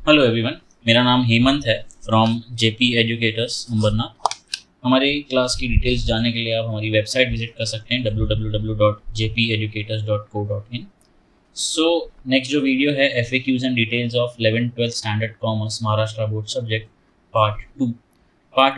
Hello everyone, मेरा नाम हेमंत है फ्रॉम जेपी एजुकेटर्स अंबरनाथ। हमारी क्लास की डिटेल्स जानने के लिए आप हमारी वेबसाइट विजिट कर सकते हैं www.jpeducators.co.in। सो नेक्स्ट जो वीडियो है FAQs and details of 11th-12th standard commerce Maharashtra board subject part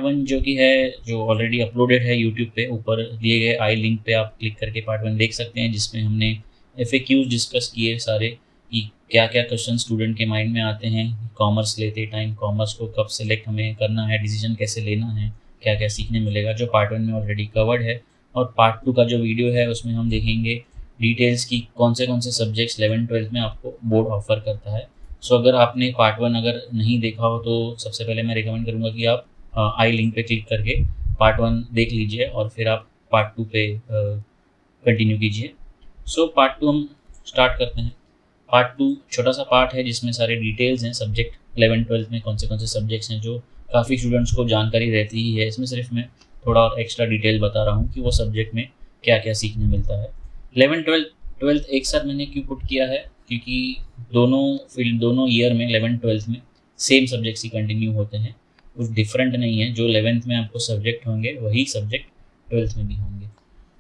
1 जो कि है जो ऑलरेडी अपलोडेड है यूट्यूब पे। ऊपर दिए गए आई लिंक पे आप क्लिक करके पार्ट 1 देख सकते हैं, जिसमें हमने FAQs डिस्कस किए सारे कि क्या क्या क्वेश्चन स्टूडेंट के माइंड में आते हैं कॉमर्स लेते टाइम, कॉमर्स को कब सेलेक्ट हमें करना है, डिसीजन कैसे लेना है, क्या क्या सीखने मिलेगा, जो पार्ट 1 में ऑलरेडी कवर्ड है। और पार्ट 2 का जो वीडियो है उसमें हम देखेंगे डिटेल्स की कौन से सब्जेक्ट्स 11th-12th में आपको बोर्ड ऑफर करता है। सो अगर आपने पार्ट 1 अगर नहीं देखा हो तो सबसे पहले मैं रिकमेंड करूँगा कि आप आई लिंक पे क्लिक करके पार्ट 1 देख लीजिए और फिर आप पार्ट 2 पे कंटिन्यू कीजिए। सो पार्ट 2 हम स्टार्ट करते हैं। पार्ट 2 छोटा सा पार्ट है जिसमें सारे डिटेल्स हैं सब्जेक्ट 11th-12th में कौन से सब्जेक्ट्स हैं, जो काफ़ी स्टूडेंट्स को जानकारी रहती ही है। इसमें सिर्फ मैं थोड़ा और एक्स्ट्रा डिटेल बता रहा हूँ कि वो सब्जेक्ट में क्या क्या सीखने मिलता है। 11th-12th एक साथ मैंने क्यों पुट किया है, क्योंकि दोनों ईयर में 11th-12th में सेम सब्जेक्ट्स ही कंटिन्यू होते हैं, कुछ डिफरेंट नहीं है। जो 11th में आपको सब्जेक्ट होंगे वही सब्जेक्ट 12th में भी होंगे।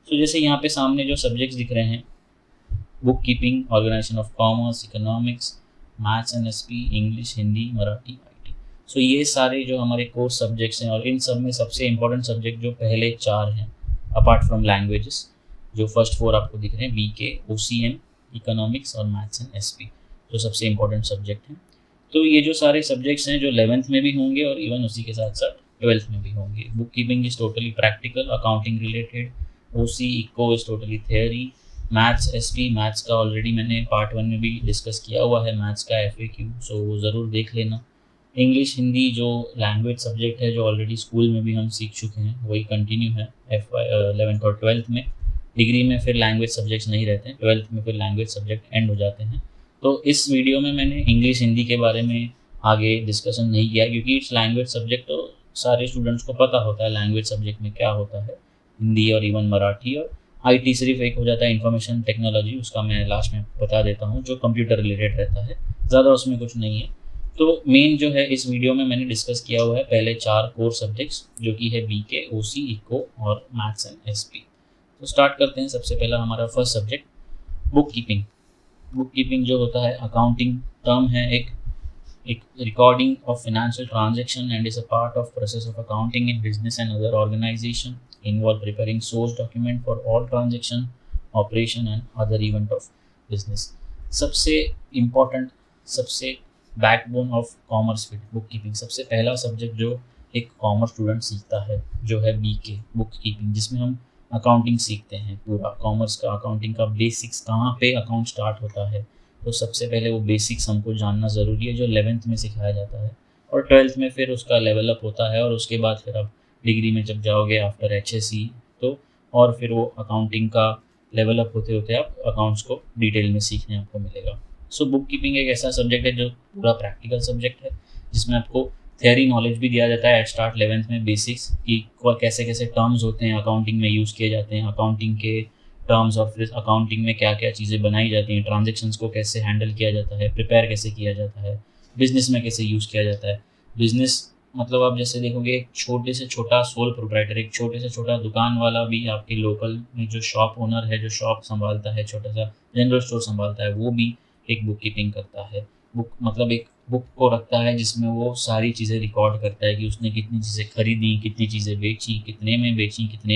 तो जैसे यहाँ पे सामने जो सब्जेक्ट्स दिख रहे हैं, bookkeeping, organisation of commerce, economics, maths and SP, English, Hindi, Marathi, IT। So ये सारे जो हमारे कोर्स सब्जेक्ट्स हैं, और इन सब में सबसे इंपॉर्टेंट सब्जेक्ट जो पहले 4 हैं अपार्ट फ्रॉम लैंग्वेजेस, जो फर्स्ट 4 आपको दिख रहे हैं, BK, OCM, इकोनॉमिक्स और मैथ्स एंड SP, जो सबसे इंपॉर्टेंट सब्जेक्ट हैं। तो ये जो सारे सब्जेक्ट्स हैं जो 11th में भी होंगे और इवन उसी के साथ साथ 12th में भी होंगे। Book keeping is totally practical, accounting related, eco is totally theory, maths SP, maths का ऑलरेडी मैंने पार्ट 1 में भी डिस्कस किया हुआ है, मैथ्स का FAQ, सो वो ज़रूर देख लेना। इंग्लिश हिंदी जो लैंग्वेज सब्जेक्ट है, जो ऑलरेडी स्कूल में भी हम सीख चुके हैं, वही कंटिन्यू है 11th और 12th में। डिग्री में फिर लैंग्वेज सब्जेक्ट्स नहीं रहते हैं, 12th में फिर लैंग्वेज सब्जेक्ट एंड हो जाते हैं। तो इस वीडियो में मैंने इंग्लिश हिंदी के बारे में आगे डिस्कशन नहीं किया, क्योंकि इट्स लैंग्वेज सब्जेक्ट, तो सारे स्टूडेंट्स को पता होता है लैंग्वेज सब्जेक्ट में क्या होता है, हिंदी और इवन मराठी। और IT सिर्फ एक हो जाता है इंफॉर्मेशन टेक्नोलॉजी, उसका मैं लास्ट में बता देता हूँ, जो कंप्यूटर रिलेटेड रहता है, ज़्यादा उसमें कुछ नहीं है। तो मेन जो है इस वीडियो में मैंने डिस्कस किया हुआ है पहले 4 कोर सब्जेक्ट्स, जो कि है BK, OC, इको और मैथ्स एंड SP। तो स्टार्ट करते हैं। सबसे पहला हमारा first subject book keeping. Book keeping जो होता है अकाउंटिंग टर्म है, एक recording of financial transaction and is a part of process of accounting in business and other organisation, involve preparing source document for all transaction, operation and other event of business। सबसे important, सबसे backbone of commerce field book keeping. सबसे पहला subject जो एक commerce student सीखता है जो है BK, बुक कीपिंग, जिसमें हम अकाउंटिंग सीखते हैं। पूरा कॉमर्स का अकाउंटिंग का बेसिक्स, कहाँ पे अकाउंट स्टार्ट होता है, तो सबसे पहले वो बेसिक्स हमको जानना ज़रूरी है, जो 11th में सिखाया जाता है। और 12th में फिर उसका लेवल अप होता है, और उसके बाद फिर आप डिग्री में जब जाओगे आफ्टर HSC, तो और फिर वो अकाउंटिंग का लेवल अप होते होते आप अकाउंट्स को डिटेल में सीखने आपको मिलेगा। सो बुक कीपिंग एक ऐसा सब्जेक्ट है जो पूरा प्रैक्टिकल सब्जेक्ट है, जिसमें आपको थियरी नॉलेज भी दिया जाता है एट स्टार्ट 11th में, बेसिक्स कि कैसे कैसे टर्म्स होते हैं अकाउंटिंग में यूज़ किए जाते हैं, अकाउंटिंग के टर्म्स और फिर अकाउंटिंग में क्या क्या चीज़ें बनाई जाती हैं, ट्रांजेक्शन्स को कैसे हैंडल किया जाता है, प्रिपेयर कैसे किया जाता है, बिजनेस में कैसे यूज़ किया जाता है। बिजनेस मतलब आप जैसे देखोगे, एक छोटे से छोटा सोल प्रोप्राइटर, एक छोटे से छोटा दुकान वाला भी आपके लोकल में जो शॉप ओनर है, जो शॉप संभालता है, छोटा सा जनरल स्टोर संभालता है, वो भी एक बुक कीपिंग करता है। बुक मतलब एक बुक को रखता है जिसमें वो सारी चीज़ें रिकॉर्ड करता है कि उसने कितनी चीज़ें खरीदी, कितनी चीज़ें बेची, कितने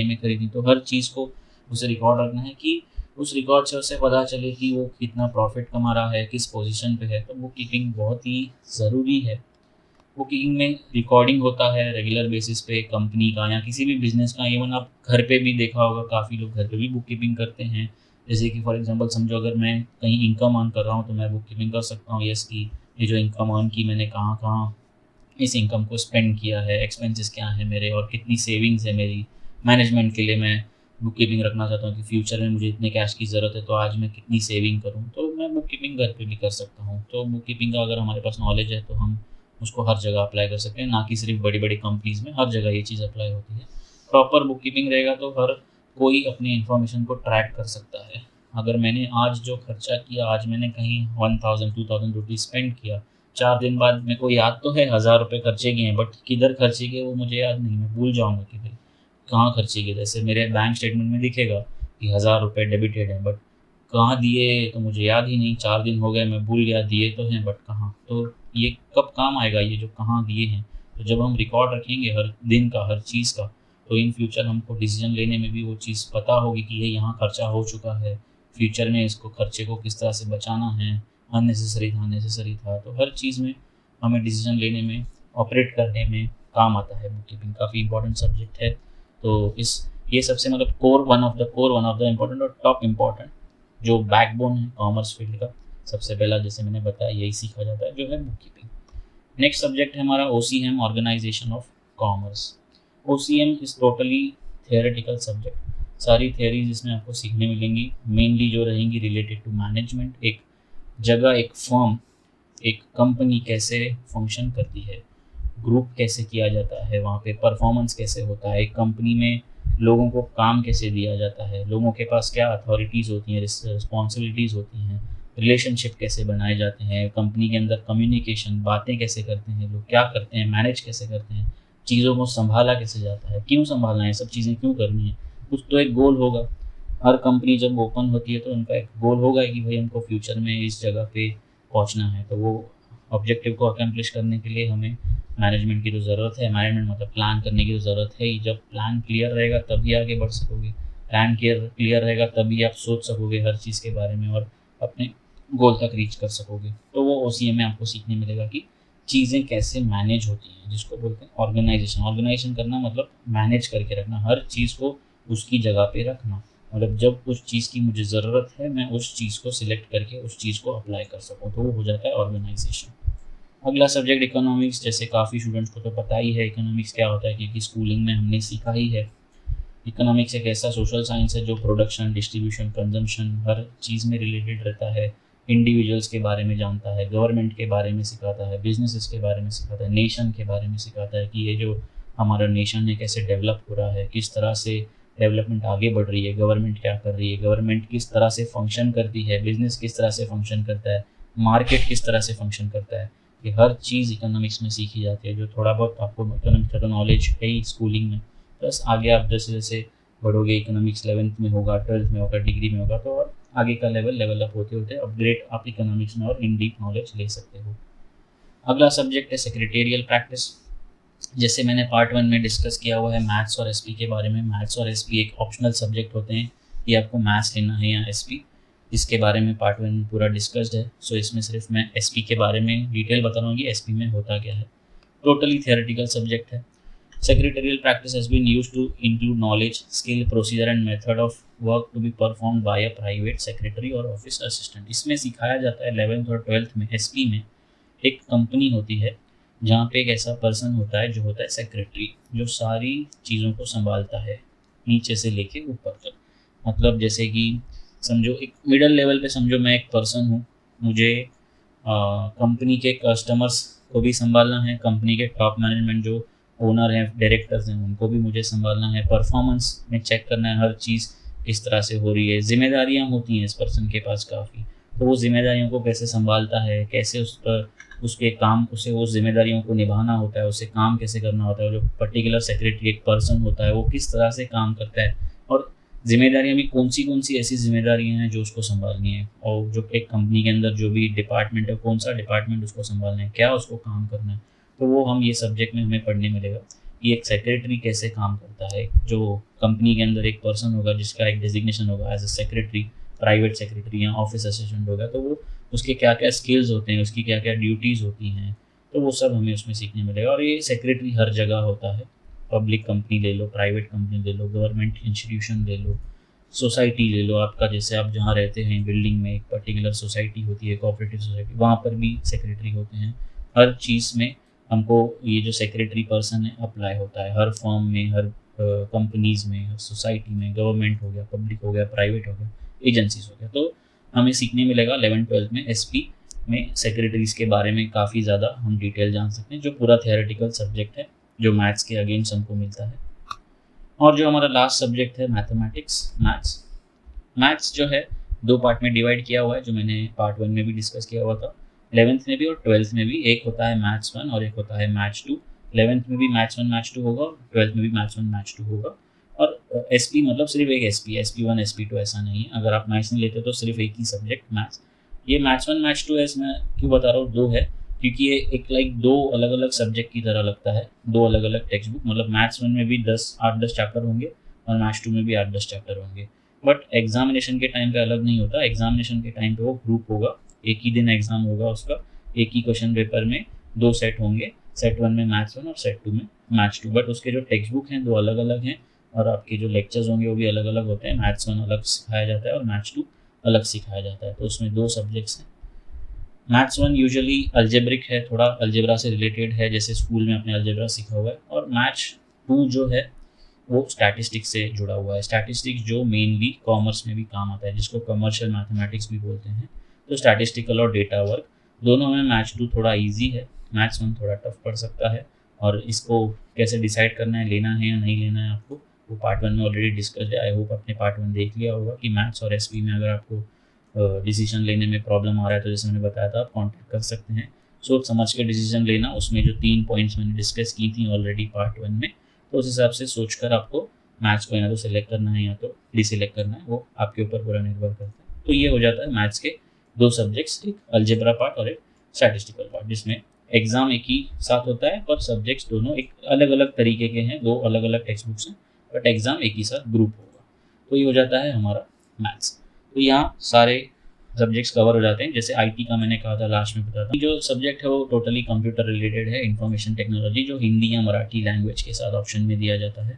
में खरीदी। तो हर चीज़ को उसे रिकॉर्ड रखना है कि उस रिकॉर्ड से उसे पता चले कि वो कितना प्रॉफिट कमा रहा है, किस पोजीशन पे है। तो बुक कीपिंग बहुत ही ज़रूरी है। बुक कीपिंग में रिकॉर्डिंग होता है रेगुलर बेसिस पे कंपनी का या किसी भी बिजनेस का। इवन आप घर पे भी देखा होगा, काफ़ी लोग घर पे भी बुक कीपिंग करते हैं। जैसे कि फॉर एग्जांपल समझो, अगर मैं कहीं इनकम अर्न कर रहा हूँ तो मैं बुक कीपिंग कर सकता हूँ, यस, कि ये जो इनकम अर्न की मैंने कहाँ कहाँ इस इनकम को स्पेंड किया है, एक्सपेंसेस क्या हैं मेरे, और कितनी सेविंग्स है मेरी। मैनेजमेंट के लिए मैं बुक कीपिंग रखना चाहता हूँ कि फ्यूचर में मुझे इतने कैश की ज़रूरत है, तो आज मैं कितनी सेविंग करूँ, तो मैं बुक कीपिंग घर पे भी कर सकता हूँ। तो बुक कीपिंग का अगर हमारे पास नॉलेज है तो हम उसको हर जगह अप्लाई कर सकते हैं, ना कि सिर्फ बड़ी बड़ी कंपनीज़ में, हर जगह ये चीज़ अप्लाई होती है। प्रॉपर बुक कीपिंग रहेगा तो हर कोई अपनी इन्फॉर्मेशन को ट्रैक कर सकता है। अगर मैंने आज जो खर्चा किया, आज मैंने कहीं 1000 2000 रुपीज़ स्पेंड किया, 4 दिन बाद मेरे को याद तो है 1000 रुपये खर्चे किए हैं, बट किधर खर्चे किए वो मुझे याद नहीं, मैं भूल जाऊँगा कि भाई कहाँ खर्चे किए। जैसे मेरे बैंक स्टेटमेंट में दिखेगा कि 1000 रुपये डेबिटेड है, बट कहाँ दिए तो मुझे याद ही नहीं। 4 दिन हो गए, मैं भूल गया, दिए तो हैं बट कहाँ। तो ये कब काम आएगा ये जो कहाँ दिए हैं। तो जब हम रिकॉर्ड रखेंगे हर दिन का, हर चीज़ का, तो इन फ्यूचर हमको डिसीजन लेने में भी वो चीज़ पता होगी कि ये यहाँ खर्चा हो चुका है, फ्यूचर में इसको खर्चे को किस तरह से बचाना है, अननेसेसरी था, नेसेसरी था। तो हर चीज़ में हमें डिसीजन लेने में, ऑपरेट करने में काम आता है बुक कीपिंग। काफ़ी इंपॉर्टेंट सब्जेक्ट है। तो इस ये सबसे मतलब वन ऑफ द इम्पोर्टेंट और टॉप इम्पॉर्टेंट जो बैकबोन है कॉमर्स फील्ड का, सबसे पहला जैसे मैंने बताया यही सीखा जाता है जो है बुक कीपिंग। नेक्स्ट सब्जेक्ट है हमारा OCM, organisation of commerce. OCM is totally theoretical subject. सारी थियरीज इसमें आपको सीखने मिलेंगी, मेनली जो रहेंगी रिलेटेड टू मैनेजमेंट। एक जगह, एक फर्म, एक कंपनी कैसे फंक्शन करती है, ग्रुप कैसे किया जाता है, वहाँ पे परफॉर्मेंस कैसे होता है, एक कंपनी में लोगों को काम कैसे दिया जाता है, लोगों के पास क्या अथॉरिटीज़ होती हैं, रिस्पॉन्सिबिलिटीज़ होती हैं, रिलेशनशिप कैसे बनाए जाते हैं, कंपनी के अंदर कम्युनिकेशन, बातें कैसे करते हैं लोग, क्या करते हैं, मैनेज कैसे करते हैं, चीज़ों को संभाला कैसे जाता है, क्यों संभालना है, सब चीज़ें क्यों करनी है। कुछ तो एक गोल होगा। हर कंपनी जब ओपन होती है तो उनका एक गोल होगा कि भाई हमको फ्यूचर में इस जगह पे पहुंचना है। तो वो ऑब्जेक्टिव को अकम्प्लिश करने के लिए हमें मैनेजमेंट की तो ज़रूरत है। मैनेजमेंट मतलब प्लान करने की तो ज़रूरत है ही। जब प्लान क्लियर रहेगा तभी आगे बढ़ सकोगे, प्लान क्लियर रहेगा तभी आप सोच सकोगे हर चीज़ के बारे में और अपने गोल तक रीच कर सकोगे। तो वो OCM में आपको सीखने मिलेगा कि चीज़ें कैसे मैनेज होती हैं, जिसको बोलते हैं ऑर्गेनाइजेशन। ऑर्गेनाइजेशन करना मतलब मैनेज करके रखना, हर चीज़ को उसकी जगह पे रखना। मतलब जब उस चीज़ की मुझे ज़रूरत है मैं उस चीज़ को सिलेक्ट करके उस चीज़ को अप्लाई कर सकूँ, तो वो हो जाता है ऑर्गेनाइजेशन। अगला सब्जेक्ट इकोनॉमिक्स। जैसे काफ़ी स्टूडेंट्स को तो पता ही है इकोनॉमिक्स क्या होता है, क्योंकि स्कूलिंग में हमने सीखा ही है। इकोनॉमिक्स एक ऐसा सोशल साइंस है जो प्रोडक्शन, डिस्ट्रीब्यूशन, कंजम्पशन हर चीज़ में रिलेटेड रहता है। इंडिविजुअल्स के बारे में जानता है, गवर्नमेंट के बारे में सिखाता है, बिजनेसेस के बारे में सिखाता है, नेशन के बारे में सिखाता है कि ये जो हमारा नेशन है कैसे डेवलप हो रहा है, किस तरह से डेवलपमेंट आगे बढ़ रही है, गवर्नमेंट क्या कर रही है, गवर्नमेंट किस तरह से फंक्शन करती है, बिजनेस किस तरह से फंक्शन करता है, मार्केट किस तरह से फंक्शन करता है। ये हर चीज़ इकोनॉमिक्स में सीखी जाती है। जो थोड़ा बहुत आपको इकोनॉमिक्स का तो नॉलेज है ही स्कूलिंग में, प्लस आगे आप जैसे जैसे बढ़ोगे, इकोनॉमिक्स 11th में होगा, 12th में होगा, डिग्री में होगा, तो और आगे का लेवल अप होते होते अपग्रेड आप इकोनॉमिक्स में और इन डीप नॉलेज ले सकते हो। अगला सब्जेक्ट है सेक्रेटेरियल प्रैक्टिस। जैसे मैंने पार्ट 1 में डिस्कस किया हुआ है मैथ्स और SP के बारे में। मैथ्स और SP एक ऑप्शनल सब्जेक्ट होते हैं कि आपको मैथ्स लेना है या SP, इसके बारे में पार्ट 1 में पूरा डिस्कस्ड है। सो इसमें सिर्फ मैं SP के बारे में डिटेल बता रहा हूँ कि SP में होता क्या है। टोटली थियोरेटिकल सब्जेक्ट है। Secretarial practice has been used to include knowledge, skill, procedure and method of work to be performed by a private secretary or office assistant। इसमें सिखाया जाता है 11th और 12th में। SP में एक कंपनी होती है जहाँ पे एक ऐसा पर्सन होता है जो होता है सेक्रेटरी, जो सारी चीज़ों को संभालता है नीचे से लेके ऊपर तक। मतलब जैसे कि समझो एक मिडल लेवल पे समझो मैं एक पर्सन हूँ, मुझे कंपनी के कस्टमर्स को भी संभालना है, कंपनी के टॉप मैनेजमेंट जो ओनर हैं, डायरेक्टर्स हैं, उनको भी मुझे संभालना है, परफॉर्मेंस में चेक करना है हर चीज़ किस तरह से हो रही है। जिम्मेदारियाँ होती हैं इस पर्सन के पास काफ़ी, तो वो जिम्मेदारियों को कैसे संभालता है, कैसे उस पर उसके काम उसे उस जिम्मेदारियों को निभाना होता है, उसे काम कैसे करना होता है। जो पर्टिकुलर सेक्रेटरी एक पर्सन होता है वो किस तरह से काम करता है, और जिम्मेदारियाँ भी कौन सी ऐसी जिम्मेदारियाँ हैं जो उसको संभालनी है, और जो एक कंपनी के अंदर जो भी डिपार्टमेंट है कौन सा डिपार्टमेंट उसको संभालना है, क्या उसको काम करना है। तो वो हम ये सब्जेक्ट में हमें पढ़ने मिलेगा कि एक सेक्रेटरी कैसे काम करता है। जो कंपनी के अंदर एक पर्सन होगा जिसका एक डेजिग्नेशन होगा as a secretary, private secretary या ऑफिस असिस्टेंट होगा, तो वो उसके क्या क्या स्किल्स होते हैं, उसकी क्या क्या ड्यूटीज़ होती हैं, तो वो सब हमें उसमें सीखने मिलेगा। और ये सेक्रेटरी हर जगह होता है। पब्लिक कंपनी ले लो, प्राइवेट कंपनी ले लो, गवर्नमेंट इंस्टीट्यूशन ले लो, सोसाइटी ले लो, आपका जैसे आप जहाँ रहते हैं बिल्डिंग में एक पर्टिकुलर सोसाइटी होती है, कोऑपरेटिव सोसाइटी, वहाँ पर भी सेक्रेटरी होते हैं। हर चीज़ में हमको ये जो सेक्रेटरी पर्सन है अप्लाई होता है, हर फॉर्म में, हर कंपनीज़ में, हर सोसाइटी में, गवर्नमेंट हो गया, पब्लिक हो गया, प्राइवेट हो गया, एजेंसीज हो गया। तो हमें सीखने मिलेगा 11th-12th में SP में सेक्रेटरीज़ के बारे में काफ़ी ज़्यादा हम डिटेल जान सकते हैं, जो पूरा थियोरेटिकल सब्जेक्ट है जो मैथ्स के अगेंस्ट हमको मिलता है। और जो हमारा लास्ट सब्जेक्ट है मैथमेटिक्स, मैथ्स जो है 2 पार्ट में डिवाइड किया हुआ है, जो मैंने पार्ट 1 में भी डिस्कस किया हुआ था। 11th में भी और 12th में भी। एक होता है मैथ्स 1 और एक होता है मैथ्स 2। 11th में भी मैथ्स 1 मैथ्स 2 होगा, 12th में भी मैथ्स 1 मैथ्स 2 होगा। और एसपी मतलब सिर्फ एक एसपी, SP1 SP2 ऐसा नहीं है। अगर आप मैथ्स नहीं लेते तो सिर्फ एक ही सब्जेक्ट मैथ्स। ये मैथ्स 1 मैथ्स 2 एस मैं क्यों बता रहा हूँ 2 है, क्योंकि ये एक लाइक 2 अलग अलग सब्जेक्ट की तरह लगता है, 2 अलग अलग टेक्स्ट बुक। मतलब मैथ्स 1 में भी 8-10 चैप्टर होंगे और मैथ्स 2 में भी 8-10 चैप्टर होंगे। बट एग्जामिनेशन के टाइम पे अलग नहीं होता। एग्जामिनेशन के टाइम पे वो ग्रुप होगा, एक ही दिन एग्जाम होगा उसका, एक ही क्वेश्चन पेपर में 2 सेट होंगे, सेट 1 में मैथ्स 1 और सेट 2 में मैथ्स 2। बट उसके जो टेक्स्ट बुक हैं 2 अलग अलग हैं और आपके जो लेक्चर्स होंगे वो भी अलग अलग होते हैं। मैथ्स 1 अलग सिखाया जाता है और मैथ्स 2 अलग सिखाया जाता है। तो उसमें 2 सब्जेक्ट्स हैं। मैथ्स 1 यूजुअली अलजेब्रिक है, थोड़ा अलजेब्रा से रिलेटेड है, जैसे स्कूल में आपने अलजेब्रा सीखा हुआ है। और मैथ्स 2 जो है वो स्टैटिस्टिक्स से जुड़ा हुआ है। स्टैटिस्टिक्स जो मेनली कॉमर्स में भी काम आता है, जिसको कमर्शियल मैथमेटिक्स भी बोलते हैं। तो स्टैटिस्टिकल और डेटा वर्क दोनों में मैथ्स 2 थोड़ा ईजी है, मैथ्स 1 थोड़ा टफ पड़ सकता है। और इसको कैसे डिसाइड करना है, लेना है या नहीं लेना है आपको, वो पार्ट 1 में ऑलरेडी डिस्कस है। आई होप आपने पार्ट 1 देख लिया होगा कि मैथ्स और एसपी में अगर आपको डिसीजन लेने में प्रॉब्लम आ रहा है तो जैसे मैंने बताया था आप कॉन्टैक्ट कर सकते हैं। सोच समझ के डिसीजन लेना, उसमें जो 3 पॉइंट्स मैंने डिस्कस की थी ऑलरेडी पार्ट 1 में, तो उस हिसाब से सोचकर आपको मैथ्स को या तो सिलेक्ट करना है या तो डिसिलेक्ट करना है, वो आपके ऊपर पूरा निर्भर करता है। तो ये हो जाता है मैथ्स के 2 सब्जेक्ट्स, एक अलजेब्रा पार्ट और एक स्टैटिस्टिकल पार्ट, जिसमें एग्जाम एक ही साथ होता है पर सब्जेक्ट्स दोनों एक अलग अलग तरीके के हैं, 2 अलग अलग टेक्स्ट बुक्स हैं, बट एग्जाम एक ही साथ ग्रुप होगा। तो ये हो जाता है हमारा मैथ्स। तो यहाँ सारे सब्जेक्ट्स कवर हो जाते हैं। जैसे आईटी का मैंने कहा था लास्ट में बताता, जो सब्जेक्ट है वो टोटली कंप्यूटर रिलेटेड है, इंफॉर्मेशन टेक्नोलॉजी, जो हिंदी या मराठी लैंग्वेज के साथ ऑप्शन में दिया जाता है।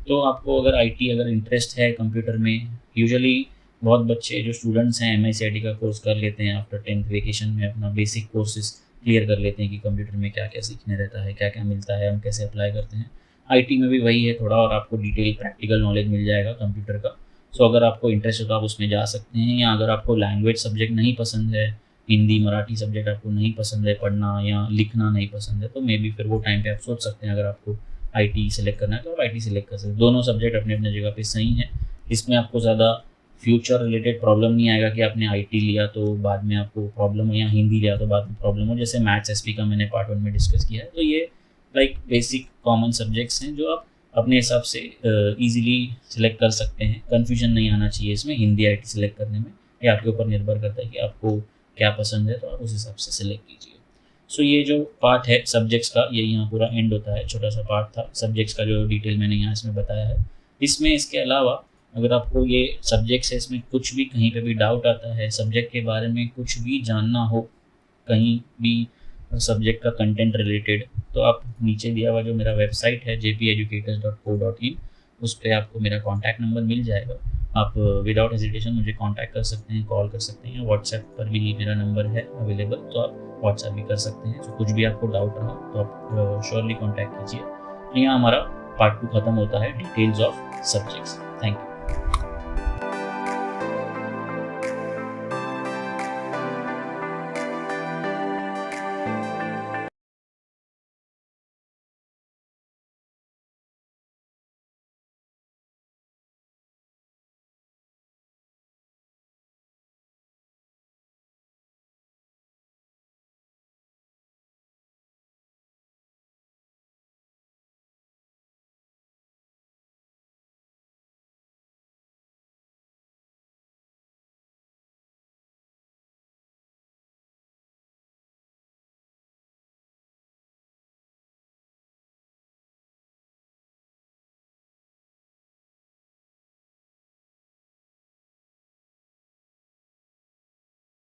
तो आपको अगर आईटी अगर इंटरेस्ट है कंप्यूटर में, यूजुअली बहुत बच्चे जो स्टूडेंट्स हैं MICIT का कोर्स कर लेते हैं आफ्टर 10th वेकेशन में, अपना बेसिक कोर्सेज क्लियर कर लेते हैं कि कंप्यूटर में क्या क्या सीखने रहता है, क्या क्या मिलता है, हम कैसे अप्लाई करते हैं। आईटी में भी वही है थोड़ा, और आपको डिटेल प्रैक्टिकल नॉलेज मिल जाएगा कंप्यूटर का। सो अगर आपको इंटरेस्ट है तो आप उसमें जा सकते हैं। या अगर आपको लैंग्वेज सब्जेक्ट नहीं पसंद है, हिंदी मराठी सब्जेक्ट आपको नहीं पसंद है, पढ़ना या लिखना नहीं पसंद है, तो मे बी फिर वो टाइम पे आप सोच सकते हैं अगर आपको आईटी सेलेक्ट करना है तो आप आईटी सेलेक्ट कर सकते हैं। दोनों सब्जेक्ट अपने अपने जगह पे सही हैं। इसमें आपको ज़्यादा फ्यूचर रिलेटेड प्रॉब्लम नहीं आएगा कि आपने आईटी लिया तो बाद में आपको प्रॉब्लम हो, या हिंदी लिया तो बाद में प्रॉब्लम हो, जैसे मैथ्स एसपी का मैंने पार्ट 1 में डिस्कस किया है। तो ये लाइक बेसिक कॉमन सब्जेक्ट्स हैं जो आप अपने हिसाब से ईजिली सिलेक्ट कर सकते हैं। कन्फ्यूजन नहीं आना चाहिए इसमें हिंदी आईटी सेलेक्ट करने में। ये आपके ऊपर निर्भर करता है कि आपको क्या पसंद है, तो आप उस हिसाब से सिलेक्ट कीजिए। सो ये जो पार्ट है सब्जेक्ट्स का, ये यहाँ पूरा एंड होता है। छोटा सा पार्ट था सब्जेक्ट्स का जो डिटेल मैंने यहाँ इसमें बताया है। इसमें इसके अलावा अगर आपको ये सब्जेक्ट्स है, इसमें कुछ भी कहीं पे भी डाउट आता है, सब्जेक्ट के बारे में कुछ भी जानना हो, कहीं भी सब्जेक्ट का कंटेंट रिलेटेड, तो आप नीचे दिया हुआ जो मेरा वेबसाइट है jpeducators.co.in, उस पर आपको मेरा कॉन्टैक्ट नंबर मिल जाएगा। आप विदाउट हेजिटेशन मुझे कॉन्टैक्ट कर सकते हैं, कॉल कर सकते हैं। व्हाट्सएप पर भी मेरा नंबर है अवेलेबल, तो आप व्हाट्सएप भी कर सकते हैं। तो कुछ भी आपको डाउट रहा तो आप श्योरली कॉन्टैक्ट कीजिए। तो यहाँ हमारा पार्ट 2 खत्म होता है, details of subjects. Thank you.